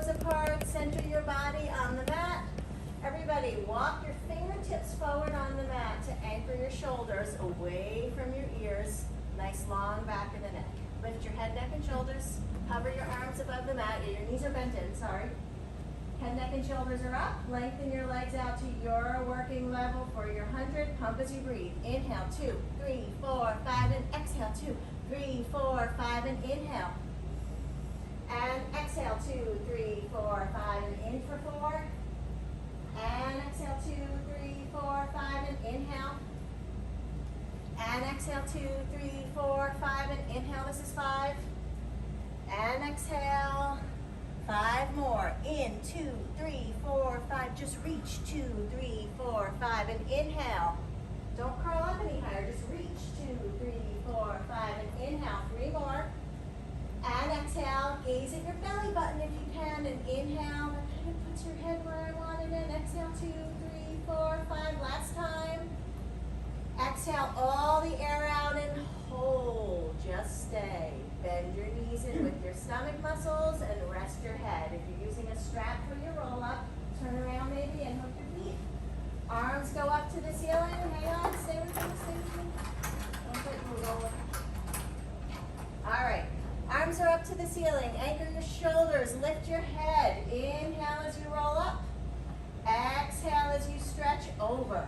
toes apart, center your body on the mat. Everybody, walk your fingertips forward on the mat to anchor your shoulders away from your ears. Nice long back of the neck. Lift your head, neck, and shoulders. Hover your arms above the mat. Yeah, your knees are bent in, sorry. Head, neck, and shoulders are up. Lengthen your legs out to your working level for your 100. Pump as you breathe. Inhale, 2, 3, 4, 5, and exhale, 2, 3, 4, 5, and inhale. And exhale, 2, 3, 4, 5, and in for 4. And exhale, 2, 3, 4, 5, and inhale. And exhale, 2, 3, 4, 5, and inhale. This is 5. And exhale. 5 more. In, 2, 3, 4, 5. Just reach. 2, 3, 4, 5, and inhale. Don't curl up any higher. Just reach. 2, 3, 4, 5, and inhale. 3 more. And exhale. Gaze at your belly button if you can. And inhale. That kind of puts your head where I want it in. Exhale. 2, 3, 4, 5. Last time. Exhale all the air out and hold. Just stay. Bend your knees in with your stomach muscles and rest your head. If you're using a strap for your roll up, turn around maybe and hook your feet. Arms go up to the ceiling. Hang on. Stay with me. Stay with me. Don't let you roll up. All right. Arms are up to the ceiling. Anchor your shoulders. Lift your head. Inhale as you roll up. Exhale as you stretch over.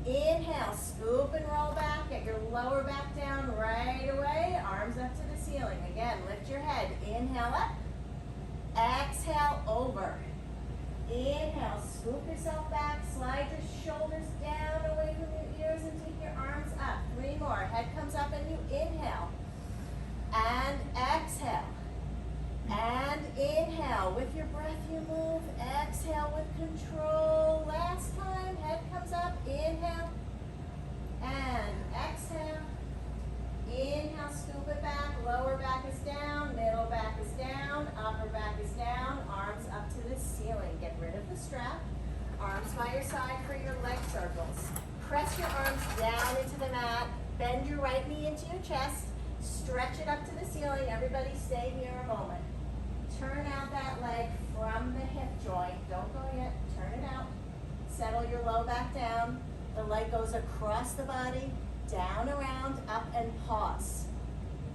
Inhale, scoop and roll back. Get your lower back down right away. Arms up to the ceiling. Again, lift your head. Inhale up. Exhale over. Inhale, scoop yourself back. Slide your shoulders down away from your ears and take your arms up. 3 more. Head comes up and you inhale. And exhale. And inhale. With your breath you move. Exhale with control. Last time. Head comes up. Inhale. And exhale. Inhale. Scoop it back. Lower back is down. Middle back is down. Upper back is down. Arms up to the ceiling. Get rid of the strap. Arms by your side for your leg circles. Press your arms down into the mat. Bend your right knee into your chest. Stretch it up to the ceiling. Everybody stay here a moment. Turn out that leg from the hip joint. Don't go yet. Turn it out. Settle your low back down. The leg goes across the body, down, around, up, and pause.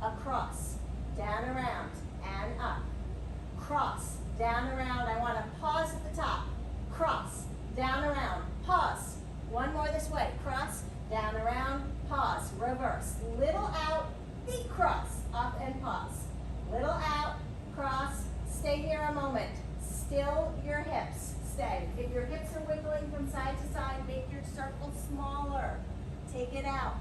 Across, down, around, and up. Cross, down, around. I want to pause at the top. Cross, down, around, pause. One more this way. Cross, down, around, pause. Reverse. Little out, big cross, up and pause. Little out, cross, stay here a moment. Still your hips, stay. If your hips are wiggling from side to side, make your circle smaller. Take it out,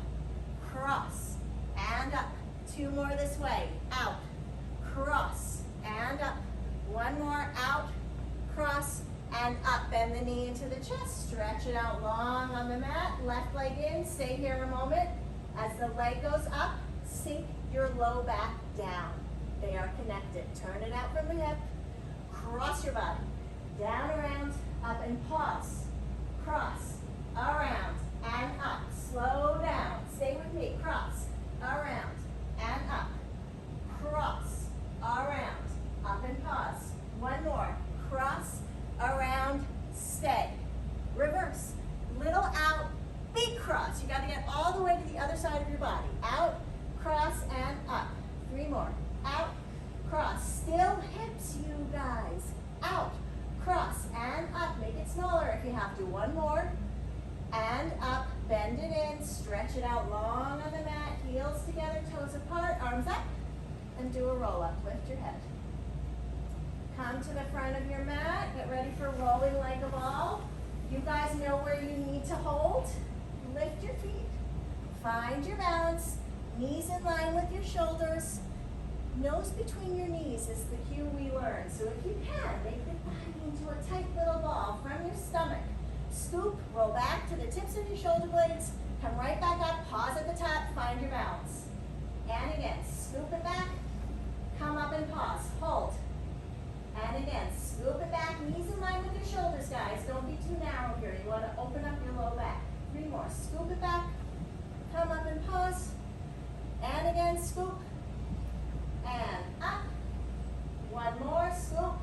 cross, and up. 2 more this way, out, cross, and up. 1 more, out, cross, and up. Bend the knee into the chest, stretch it out long on the mat. Left leg in, stay here a moment. As the leg goes up, sink your low back down. They are connected. Turn it out from the hip. Cross your body. Down, around, up, and pause. Cross, around, and up. Slow down. Stay with me. Cross, around, and up. Cross, around, up, and pause. 1 more. Cross, around, stay. Reverse. Little out, big cross. You got to get all the way to the other side of your body. Out, cross, and up. 3 more. Out, cross. Still hips, you guys. Out, cross, and up. Make it smaller if you have to. 1 more. And up. Bend it in. Stretch it out long on the mat. Heels together, toes apart, arms up. And do a roll up. Lift your head. Come to the front of your mat. Get ready for rolling like a ball. You guys know where you need to hold. Lift your feet. Find your balance. Knees in line with your shoulders. Nose between your knees is the cue we learned. So if you can, make the body into a tight little ball from your stomach. Scoop, roll back to the tips of your shoulder blades. Come right back up, pause at the top, find your balance. And again, scoop it back, come up and pause, hold. And again, scoop it back, knees in line with your shoulders, guys. Don't be too narrow here. You want to open up your low back. 3 more, scoop it back, come up and pause. And again, scoop. And up. 1 more, scoop.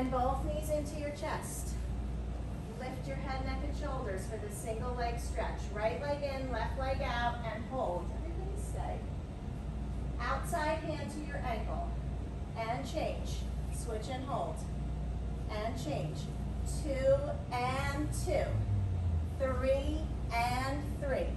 Bend both knees into your chest. Lift your head, neck, and shoulders for the single leg stretch. Right leg in, left leg out, and hold. Everybody stay. Outside hand to your ankle. And change. Switch and hold. And change. 2 and 2. 3 and 3.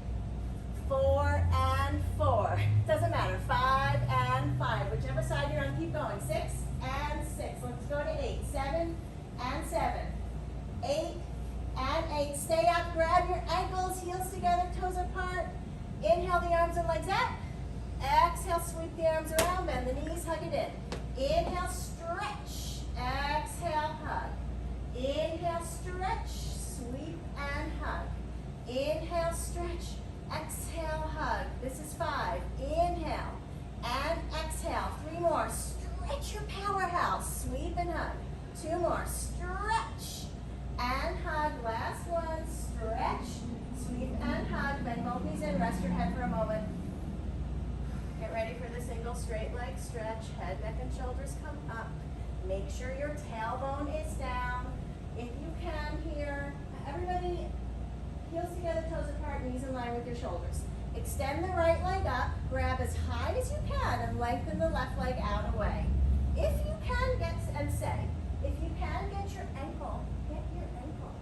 4 and 4. Doesn't matter. 5 and 5. Whichever side you're on, keep going. 6 and 6. Let's go to 8. 7 and 7. 8 and 8. Stay up. Grab your ankles, heels together, toes apart. Inhale the arms and legs up. Exhale, sweep the arms around, bend the knees, hug it in. Inhale, stretch. Exhale, hug. Inhale, stretch, sweep and hug. Inhale, stretch. Exhale, hug. This is 5. Inhale and exhale. 3 more. Stretch your powerhouse. Sweep and hug. 2 more. Stretch and hug. Last one. Stretch, sweep and hug. Bend both knees in. Rest your head for a moment. Get ready for the single straight leg stretch. Head, neck, and shoulders come up. Make sure your tailbone is down. If you can here, everybody, heels together, toes apart, knees in line with your shoulders. Extend the right leg up, grab as high as you can, and lengthen the left leg out away. If you can get, and say, if you can get your ankle, get your ankle.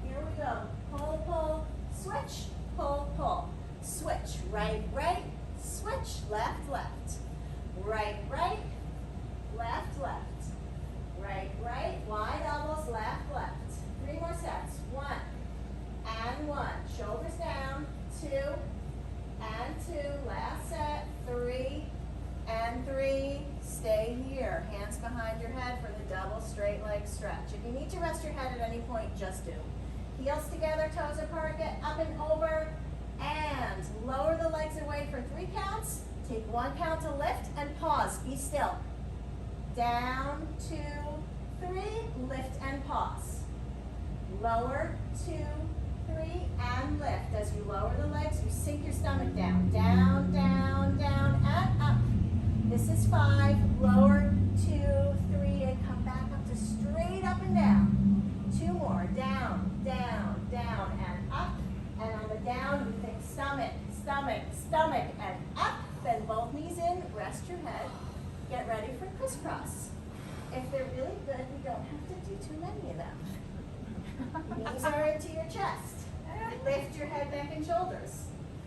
Here we go. Pull, pull, switch, pull, pull. Switch, right, right, switch, left, left. Right, right, left, left. Right, right, wide elbows, left, left. 3 more sets. 1 and 1. Shoulders down. 2 and 2. Last set. 3 and 3. Stay here. Hands behind your head for the double straight leg stretch. If you need to rest your head at any point, just do. Heels together, toes apart, get up and over. And lower the legs away for 3 counts. Take 1 count to lift and pause. Be still. Down, 2, 3, lift and pause. Lower, 2, 3, and lift. As you lower the legs, you sink your stomach down. Down, down, down, and up. This is 5. Lower, 2, 3, and come back up to straight up and down. 2 more. Down, down, down, and up. And on the down, you think stomach, stomach, stomach, and up. Bend both knees in, rest your head. Get ready for crisscross. If they're really good, we don't have to do too many of them. Knees are into your chest. Lift your head, neck, and shoulders.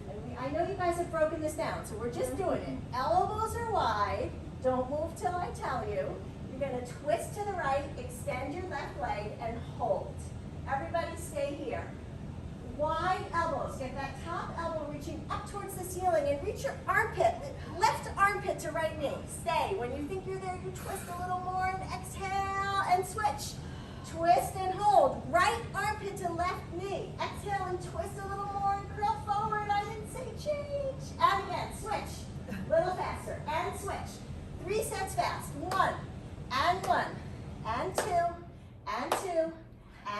And I know you guys have broken this down, so we're just doing it. Elbows are wide. Don't move till I tell you. You're going to twist to the right, extend your left leg, and hold. Everybody stay here. Wide elbows. Get that top elbow reaching up towards the ceiling and reach your armpit. Left armpit to right knee. Stay. When you think you're there, you twist a little more and exhale and switch. Twist and hold. Right armpit to left knee. Exhale and twist a little more and curl forward. I didn't say change. And again, switch. Little faster. And switch. 3 sets fast. 1 and 1 and 2 and 2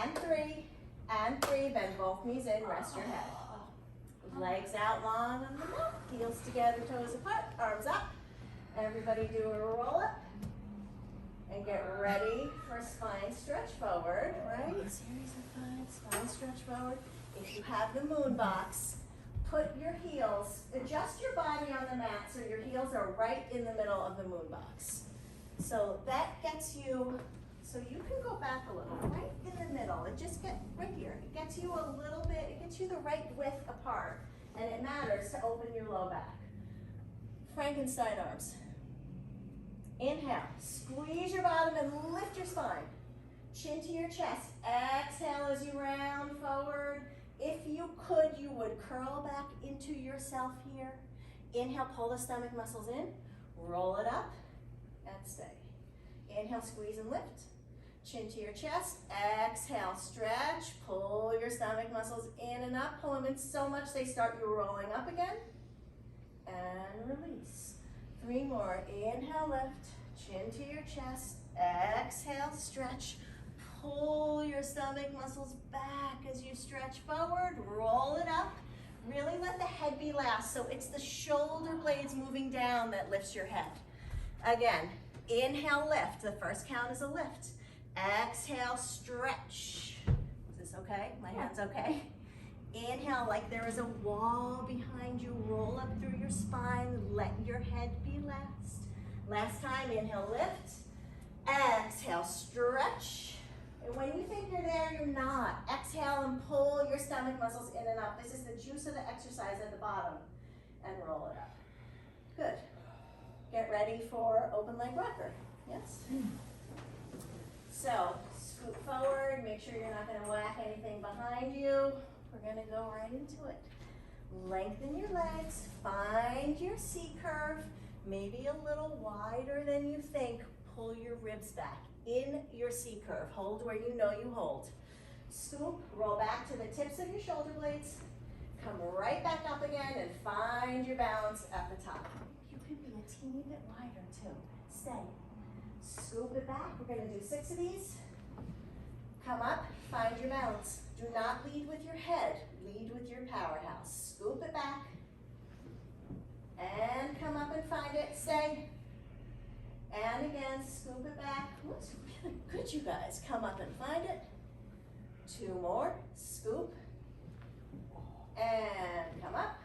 and 3. And 3, bend both knees in, rest your head. Legs out long on the mat, heels together, toes apart, arms up. Everybody do a roll up. And get ready for spine stretch forward, right? Series of 5, spine stretch forward. If you have the moon box, put your heels, adjust your body on the mat so your heels are right in the middle of the moon box. So that gets you, so you can go back a little, right in the middle. It just gets right here. It gets you a little bit, it gets you the right width apart. And it matters to open your low back. Frankenstein arms. Inhale, squeeze your bottom and lift your spine. Chin to your chest. Exhale as you round forward. If you could, you would curl back into yourself here. Inhale, pull the stomach muscles in. Roll it up and stay. Inhale, squeeze and lift. Chin to your chest. Exhale, stretch. Pull your stomach muscles in and up. Pull them in so much they start you rolling up again. And release. 3 more. Inhale, lift. Chin to your chest. Exhale, stretch. Pull your stomach muscles back as you stretch forward. Roll it up. Really let the head be last. So it's the shoulder blades moving down that lifts your head. Again, inhale, lift. The first count is a lift. exhale, stretch. Is this okay? My hand's okay? Inhale like there is a wall behind you. Roll up through your spine. Let your head be last. Last time, inhale, lift. Exhale, stretch. And when you think you're there, you're not. Exhale and pull your stomach muscles in and up. This is the juice of the exercise at the bottom. And roll it up. Good. Get ready for open leg rocker. Yes? So, scoot forward. Make sure you're not going to whack anything behind you. We're going to go right into it. Lengthen your legs. Find your C curve. Maybe a little wider than you think. Pull your ribs back in your C curve. Hold where you know you hold. Scoop, roll back to the tips of your shoulder blades. Come right back up again and find your balance at the top. You could be a teeny bit wider too. Stay. Scoop it back. We're going to do 6 of these. Come up, find your balance. Do not lead with your head. Lead with your powerhouse. Scoop it back. And come up and find it. Stay. And again, scoop it back. Looks really good, you guys. Come up and find it. 2 more. Scoop. And come up.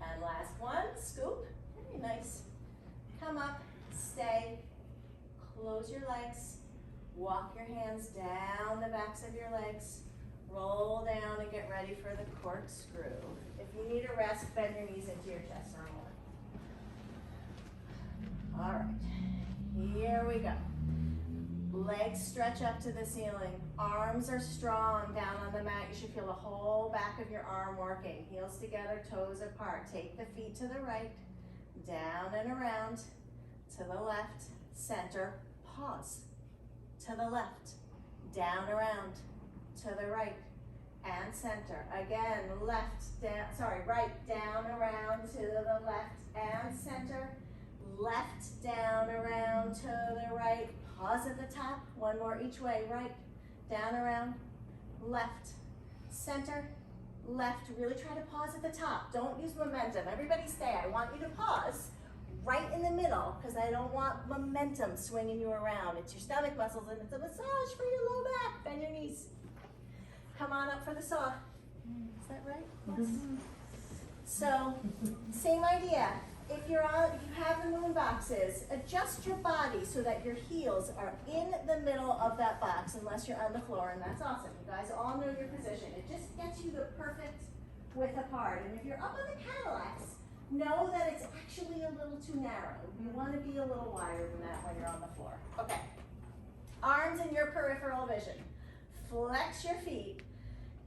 And last one. Scoop. Very nice. Come up. Stay. Close your legs. Walk your hands down the backs of your legs. Roll down and get ready for the corkscrew. If you need a rest, bend your knees into your chest for a moment. All right, here we go. Legs stretch up to the ceiling. Arms are strong down on the mat. You should feel the whole back of your arm working. Heels together, toes apart. Take the feet to the right, down and around, to the left, center, pause. To the left, down, around, to the right, and center. Again, left, down, right, down, around, to the left, and center. Left, down, around, to the right. Pause at the top. One more each way. Right, down, around, left, center, left. Really try to pause at the top. Don't use momentum. Everybody stay. I want you to pause right in the middle because I don't want momentum swinging you around. It's your stomach muscles and it's a massage for your low back. Bend your knees. Come on up for the saw. Is that right? Yes. So, same idea. If you have the moon boxes, adjust your body so that your heels are in the middle of that box, unless you're on the floor, and that's awesome. You guys all know your position. It just gets you the perfect width apart. And if you're up on the Cadillacs, know that it's actually a little too narrow. You want to be a little wider than that when you're on the floor. Okay. Arms in your peripheral vision. Flex your feet.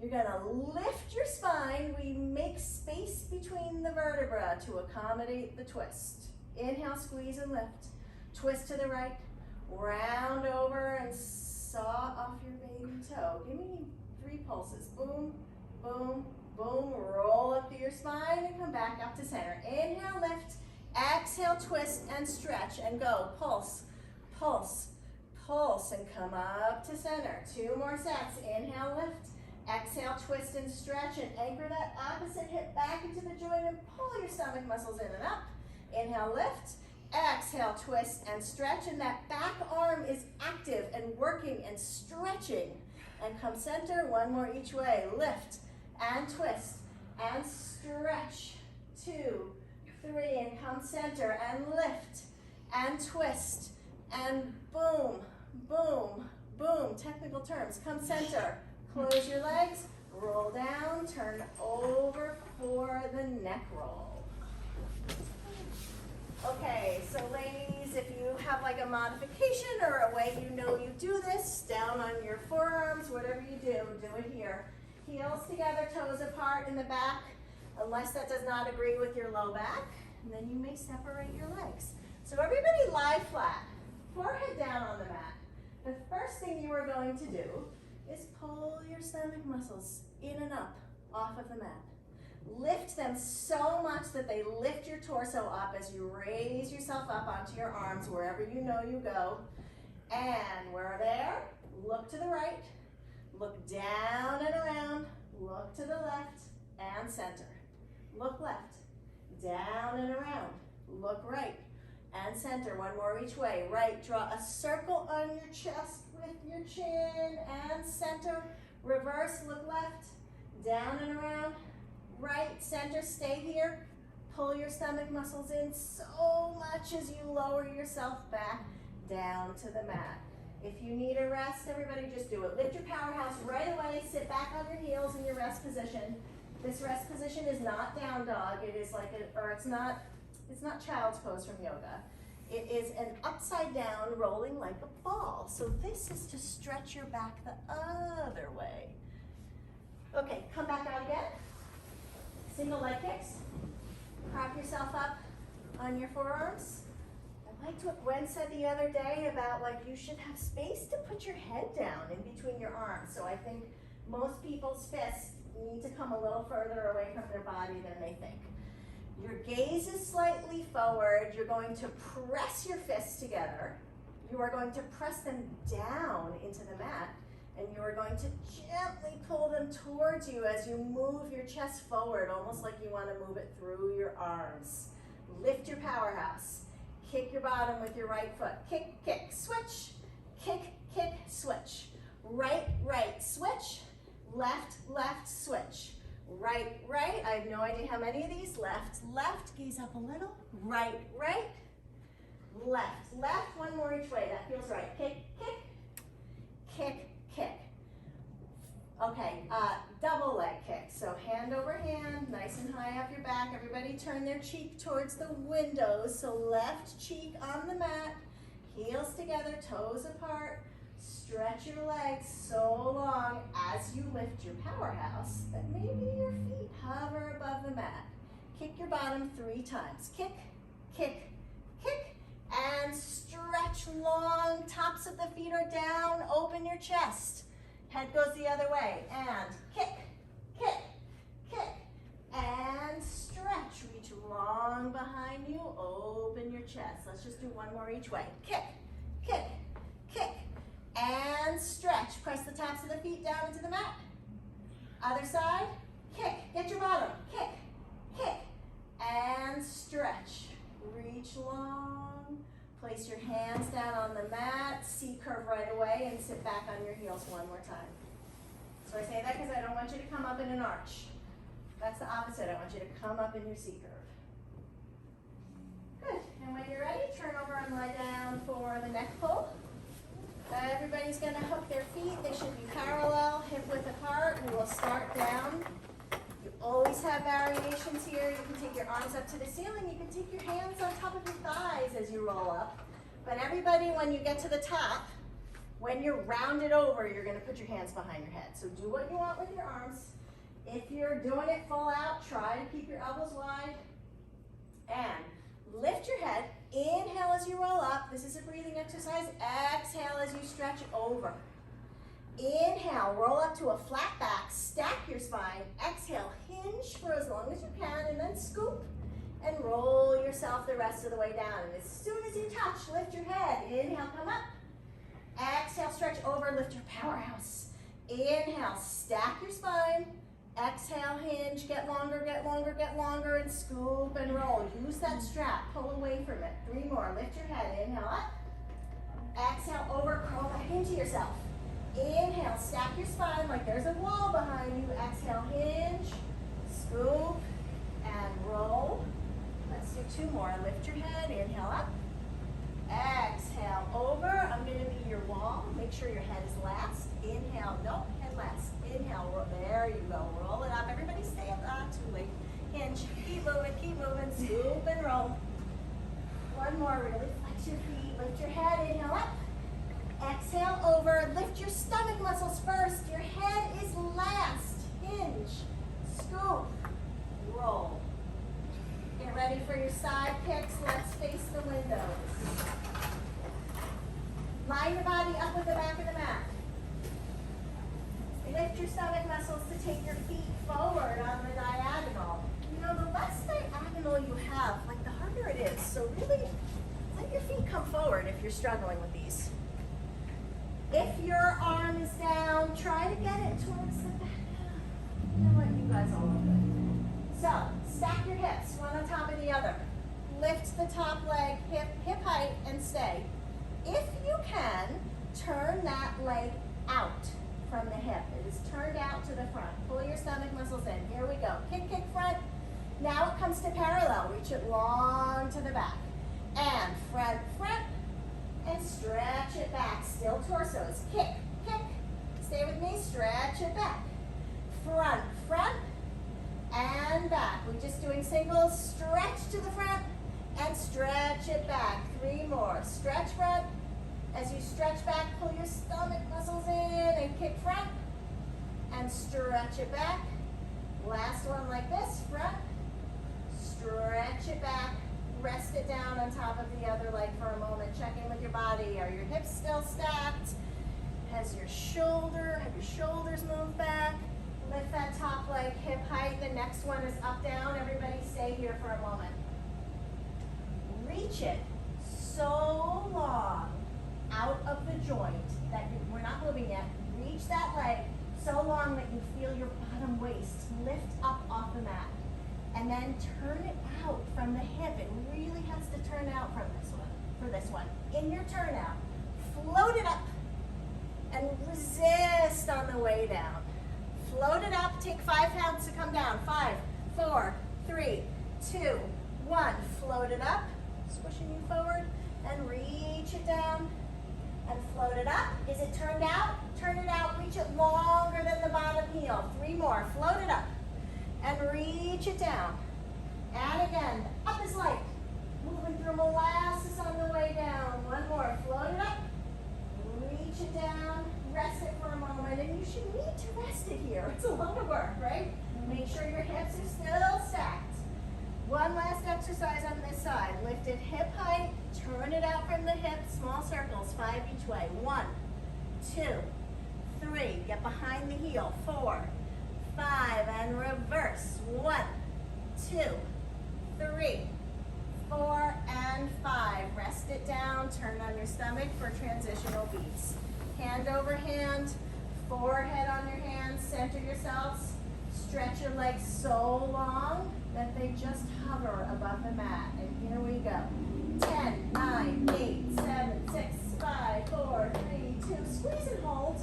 You're going to lift your spine. We make space between the vertebra to accommodate the twist. Inhale, squeeze and lift. Twist to the right. Round over and saw off your baby toe. Give me 3 pulses. Boom, boom, boom. Roll up through your spine and come back up to center. Inhale, lift. Exhale, twist and stretch and go. Pulse, pulse, pulse, and come up to center. 2 more sets. Inhale, lift. Exhale, twist and stretch and anchor that opposite hip back into the joint and pull your stomach muscles in and up. Inhale, lift. Exhale, twist and stretch, and that back arm is active and working and stretching. And come center, 1 more each way. Lift and twist and stretch. 2, 3, and come center and lift and twist and boom, boom, boom. Technical terms. Come center. Close your legs, roll down, turn over for the neck roll. Okay, so ladies, if you have like a modification or a way you know you do this, down on your forearms, whatever you do it here. Heels together, toes apart in the back, unless that does not agree with your low back, and then you may separate your legs. So everybody lie flat, forehead down on the mat. The first thing you are going to do is pull your stomach muscles in and up off of the mat. Lift them so much that they lift your torso up as you raise yourself up onto your arms wherever you know you go. And we're there. Look to the right. Look down and around. Look to the left and center. Look left. Down and around. Look right and center. 1 more each way. Right. Draw a circle on your chest with with your chin and center. Reverse, look left, down and around, right, center, stay here. Pull your stomach muscles in so much as you lower yourself back down to the mat. If you need a rest, everybody just do it. Lift your powerhouse right away, sit back on your heels in your rest position. This rest position is not down dog, it is like it's not child's pose from yoga. It is an upside down rolling like a ball. So this is to stretch your back the other way. Okay, come back out again. Single leg kicks. Prop yourself up on your forearms. I liked what Gwen said the other day about like you should have space to put your head down in between your arms. So I think most people's fists need to come a little further away from their body than they think. Your gaze is slightly forward. You're going to press your fists together. You are going to press them down into the mat, and you are going to gently pull them towards you as you move your chest forward, almost like you want to move it through your arms. Lift your powerhouse. Kick your bottom with your right foot. Kick, kick, switch. Kick, kick, switch. Right, right, switch. Left, left, switch. Right, right, I have no idea how many of these. Left, left, gaze up a little. Right, right, left, left. One more each way, that feels right. Kick, kick, kick, kick. Okay, double leg kick. So hand over hand, nice and high up your back. Everybody turn their cheek towards the windows. So left cheek on the mat, heels together, toes apart. Stretch your legs so long as you lift your powerhouse that maybe your feet hover above the mat. Kick your bottom 3 times. Kick, kick, kick, and stretch long. Tops of the feet are down. Open your chest. Head goes the other way. And kick, kick, kick, and stretch. Reach long behind you. Open your chest. Let's just do one more each way. Kick, kick, kick. And stretch. Press the tops of the feet down into the mat. Other side. Kick. Get your bottom. Kick. Kick. And stretch. Reach long. Place your hands down on the mat. C curve right away and sit back on your heels one more time. So I say that because I don't want you to come up in an arch. That's the opposite. I want you to come up in your C curve. Good. And when you're ready, turn over and lie down for the neck pull. Everybody's going to hook their feet. They should be parallel, hip width apart. We will start down. You always have variations here. You can take your arms up to the ceiling. You can take your hands on top of your thighs as you roll up. But everybody, when you get to the top, when you're rounded over, you're going to put your hands behind your head. So do what you want with your arms. If you're doing it full out, try to keep your elbows wide. And lift your head. Inhale as you roll up. This is a breathing exercise. Exhale as you stretch over. Inhale, roll up to a flat back. Stack your spine. Exhale, hinge for as long as you can, and then scoop and roll yourself the rest of the way down. And as soon as you touch, lift your head. Inhale, come up. Exhale, stretch over, lift your powerhouse. Inhale, stack your spine. Exhale, hinge, get longer, get longer, get longer, and scoop and roll. Use that strap, pull away from it. 3 more, lift your head, inhale up. Exhale, over, curl back into yourself. Inhale, stack your spine like there's a wall behind you. Exhale, hinge, scoop, and roll. Let's do 2 more, lift your head, inhale up. Exhale, over, I'm gonna be your wall. Make sure your head is last. Inhale, no, head last. Inhale, roll, there you go, roll it up. Everybody stay up, too late. Hinge, keep moving, scoop and roll. 1 more, really flex your feet, lift your head, inhale up. Exhale, over, lift your stomach muscles first. Your head is last. Hinge, scoop, roll. Get ready for your side kicks. Let's face the windows. Line your body up with the back of the mat. Lift your stomach muscles to take your feet forward on the diagonal. You know, the less diagonal you have, like the harder it is. So really, let your feet come forward if you're struggling with these. If your arm is down, try to get it towards the back. You know what, you guys all look good. So, stack your hips, one on top of the other. Lift the top leg, hip height, and stay. If you can, turn that that leg out from the hip. It is turned out to the front. Pull your stomach muscles in. Here we go. Kick, kick, front. Now it comes to parallel. Reach it long to the back. And front, front. And stretch it back. Still torsos. Kick, kick. Stay with me. Stretch it back. Front, front. And back. We're just doing singles. Stretch to the front. And stretch it back. 3 more. Stretch front. As you stretch back, pull your stomach muscles in and kick front. And stretch it back. Last one like this. Front. Stretch it back. Rest it down on top of the other leg for a moment. Check in with your body. Are your hips still stacked? Have your shoulders moved back? Lift that top leg hip height. The next one is up, down. Everybody stay here for a moment. Reach it so long out of the joint that we're not moving yet. Reach that leg so long that you feel your bottom waist lift up off the mat. And then turn it out from the hip. It really has to turn out from this one, for this one. In your turn out, float it up and resist on the way down. Float it up, take 5 counts to come down. 5, 4, 3, 2, 1. Float it up, squishing you forward, and reach it down. And float it up. Is it turned out? Turn it out, reach it longer than the bottom heel. 3 more, float it up. And reach it down. And again, up is light. Moving through molasses on the way down. 1 more, float it up. Reach it down, rest it for a moment. And you should need to rest it here. It's a lot of work, right? Make sure your hips are still stacked. One last exercise on this side. Lift it hip height, turn it out from the hip, small circles, 5 each way. 1, 2, 3, get behind the heel. 4, 5, and reverse. 1, 2, 3, 4, and 5. Rest it down, turn on your stomach for transitional beats. Hand over hand, forehead on your hands, center yourselves. Stretch your legs so long that they just hover above the mat. And here we go. 10, 9, 8, 7, 6, 5, 4, 3, 2. Squeeze and hold.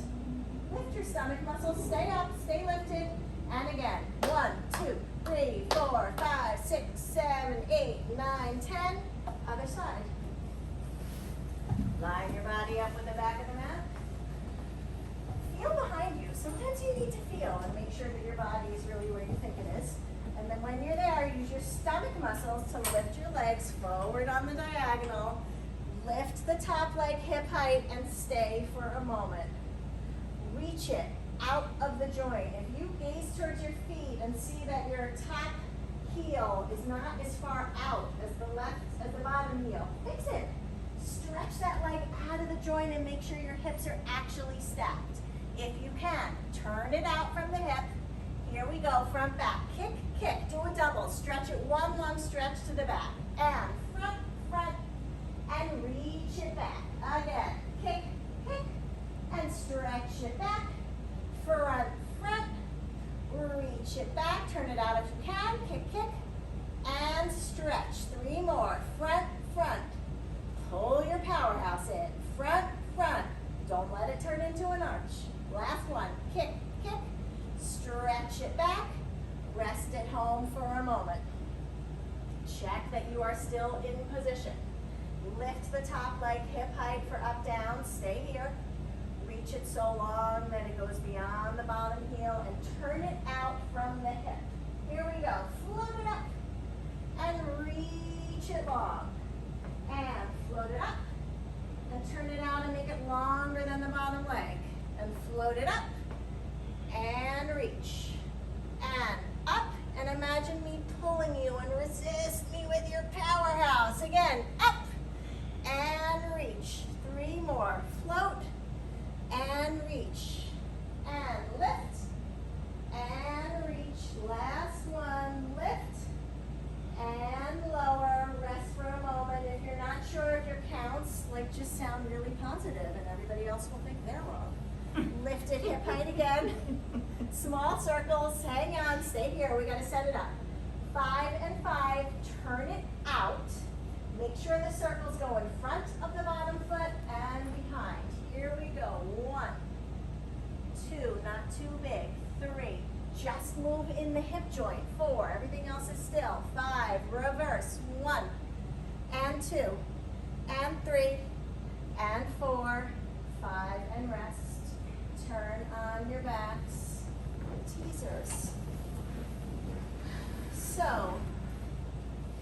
Lift your stomach muscles. Stay up, stay lifted. And again. 1, 2, 3, 4, 5, 6, 7, 8, 9, 10. Other side. Line your body up with the back of the mat. Feel behind you. Sometimes you need to feel and make sure that your body is really where you think it is. And then when you're there, use your stomach muscles to lift your legs forward on the diagonal. Lift the top leg hip height and stay for a moment. Reach it out of the joint. If you gaze towards your feet and see that your top heel is not as far out as the bottom heel, fix it. Stretch that leg out of the joint and make sure your hips are actually stacked. If you can, turn it out from the hip. Here we go, front, back. Kick, kick, do a double. Stretch it, one long stretch to the back. And front, front, and reach it back. Again, kick, kick, and stretch it back. Front, front, reach it back. Turn it out if you can. Kick, kick, and stretch. 3 more. Front, front. Pull your powerhouse in. Front, front. Don't let it turn into an arch. Last one. Kick, kick. Stretch it back. Rest it home for a moment. Check that you are still in position. Lift the top leg hip height for up, down. Stay here. Reach it so long that it goes beyond the bottom heel and turn it out from the hip. Here we go. Float it up and reach it long. And float it up and turn it out and make it longer than the bottom leg. And float it up and reach. And up, and imagine me pulling you and resist me with your powerhouse. Again, up and reach. 3 more. Float and reach. And lift and reach. Last one. Lift and lower. Rest for a moment. If you're not sure if your counts, just sound really positive and everybody else will think they're wrong. Lift it hip height again. Small circles. Hang on. Stay here. We got to set it up. 5 and 5. Turn it out. Make sure the circles go in front of the bottom foot and behind. Here we go. 1, 2, not too big. 3, just move in the hip joint. 4, everything else is still. 5, reverse. 1, and 2, and 3, and 4, 5, and rest. Turn on your backs. Teasers. So,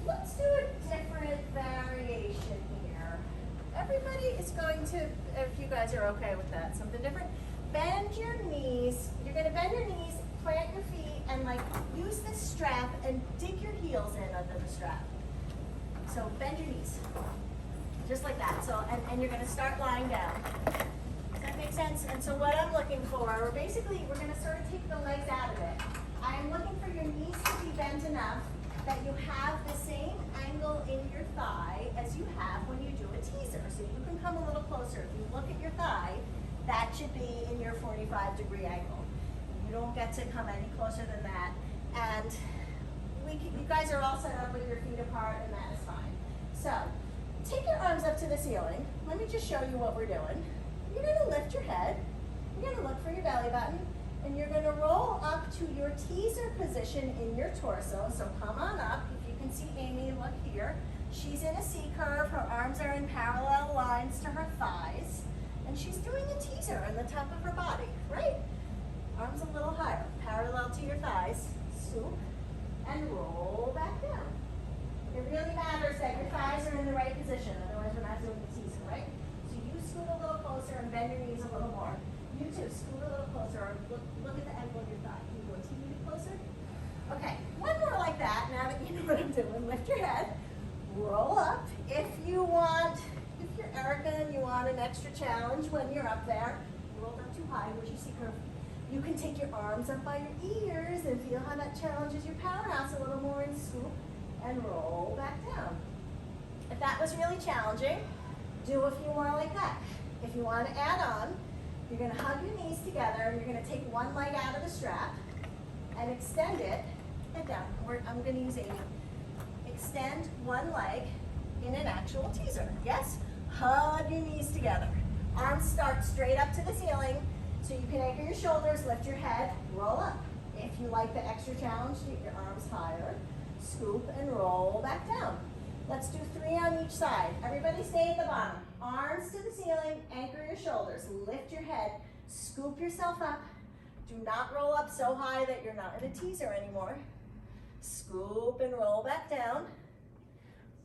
let's do a different variation here. Everybody is going to, if you guys are okay with that, something different. Bend your knees. You're going to bend your knees, plant your feet, and like use this strap and dig your heels in under the strap. So bend your knees, just like that. So, and you're going to start lying down. Does that make sense? And so what I'm looking for, basically, we're going to sort of take the legs out of it. I'm looking for your knees to be bent enough that you have the same angle in your thigh as you have when you do a teaser. So you can come a little closer. If you look at your thigh, that should be in your 45-degree angle. You don't get to come any closer than that. And you guys are all set up with your feet apart, and that is fine. So take your arms up to the ceiling. Let me just show you what we're doing. You're going to lift your head. You're going to look for your belly button. And you're going to roll up to your teaser position in your torso. So come on up. If you can see Amy, look here. She's in a C curve. Her arms are in parallel lines to her thighs. And she's doing a teaser on the top of her body, right? Arms a little higher, parallel to your thighs. Scoop and roll back down. It really matters that your thighs are in the right position. Otherwise, we're not doing the teaser, right? So you scoot a little closer and bend your knees a little more. You too, scoot a little closer, or look at the angle of your thigh. Can you go a teeny bit closer? Okay, one more like that, now that you know what I'm doing. Lift your head, roll up. If you're Erica and you want an extra challenge when you're up there, rolled up too high, where's your C curve? You can take your arms up by your ears and feel how that challenges your powerhouse a little more, and scoop and roll back down. If that was really challenging, do a few more like that. If you want to add on, you're going to hug your knees together, and you're going to take one leg out of the strap and extend it, head down. I'm going to use Amy. Extend one leg in an actual teaser. Yes? Hug your knees together. Arms start straight up to the ceiling, so you can anchor your shoulders, lift your head, roll up. If you like the extra challenge, get your arms higher, scoop and roll back down. Let's do 3 on each side. Everybody stay at the bottom. Arms to the ceiling, anchor your shoulders, lift your head, scoop yourself up. Do not roll up so high that you're not in a teaser anymore. Scoop and roll back down.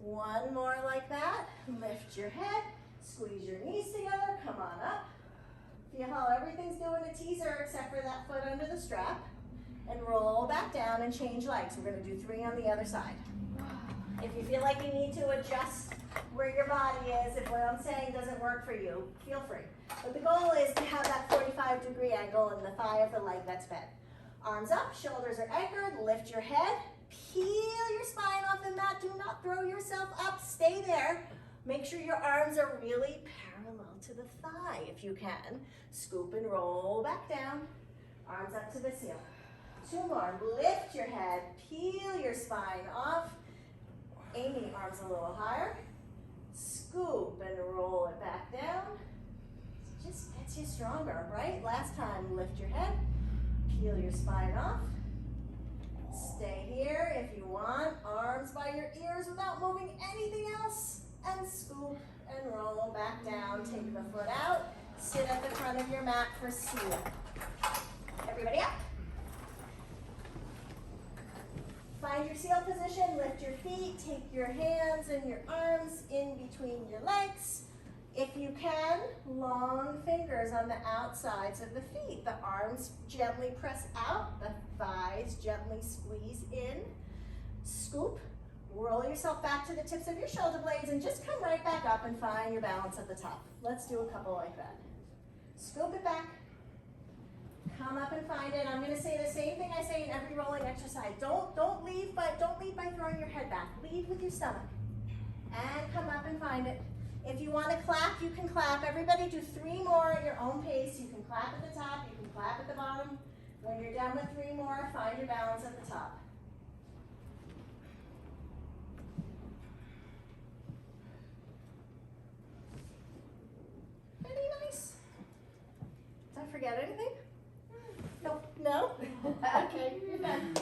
One more like that. Lift your head, squeeze your knees together, come on up. Feel how everything's doing a teaser except for that foot under the strap. And roll back down and change legs. We're going to do 3 on the other side. If you feel like you need to adjust where your body is, if what I'm saying doesn't work for you, feel free. But the goal is to have that 45-degree angle in the thigh of the leg that's bent. Arms up, shoulders are anchored, lift your head, peel your spine off the mat. Do not throw yourself up, stay there. Make sure your arms are really parallel to the thigh if you can. Scoop and roll back down, arms up to the ceiling. 2 more, lift your head, peel your spine off. Amy, arms a little higher. Scoop and roll it back down. Just gets you stronger, right? Last time, lift your head, peel your spine off. Stay here if you want. Arms by your ears without moving anything else. And scoop and roll back down. Take the foot out. Sit at the front of your mat for seal. Everybody up. Find your seal position, lift your feet, take your hands and your arms in between your legs. If you can, long fingers on the outsides of the feet. The arms gently press out, the thighs gently squeeze in. Scoop, roll yourself back to the tips of your shoulder blades and just come right back up and find your balance at the top. Let's do a couple like that. Scoop it back. Come up and find it. I'm going to say the same thing I say in every rolling exercise. Don't leave by throwing your head back. Lead with your stomach. And come up and find it. If you want to clap, you can clap. Everybody do 3 more at your own pace. You can clap at the top, you can clap at the bottom. When you're done with 3 more, find your balance at the top. Pretty nice. forget anything? No? No? Okay, you're done.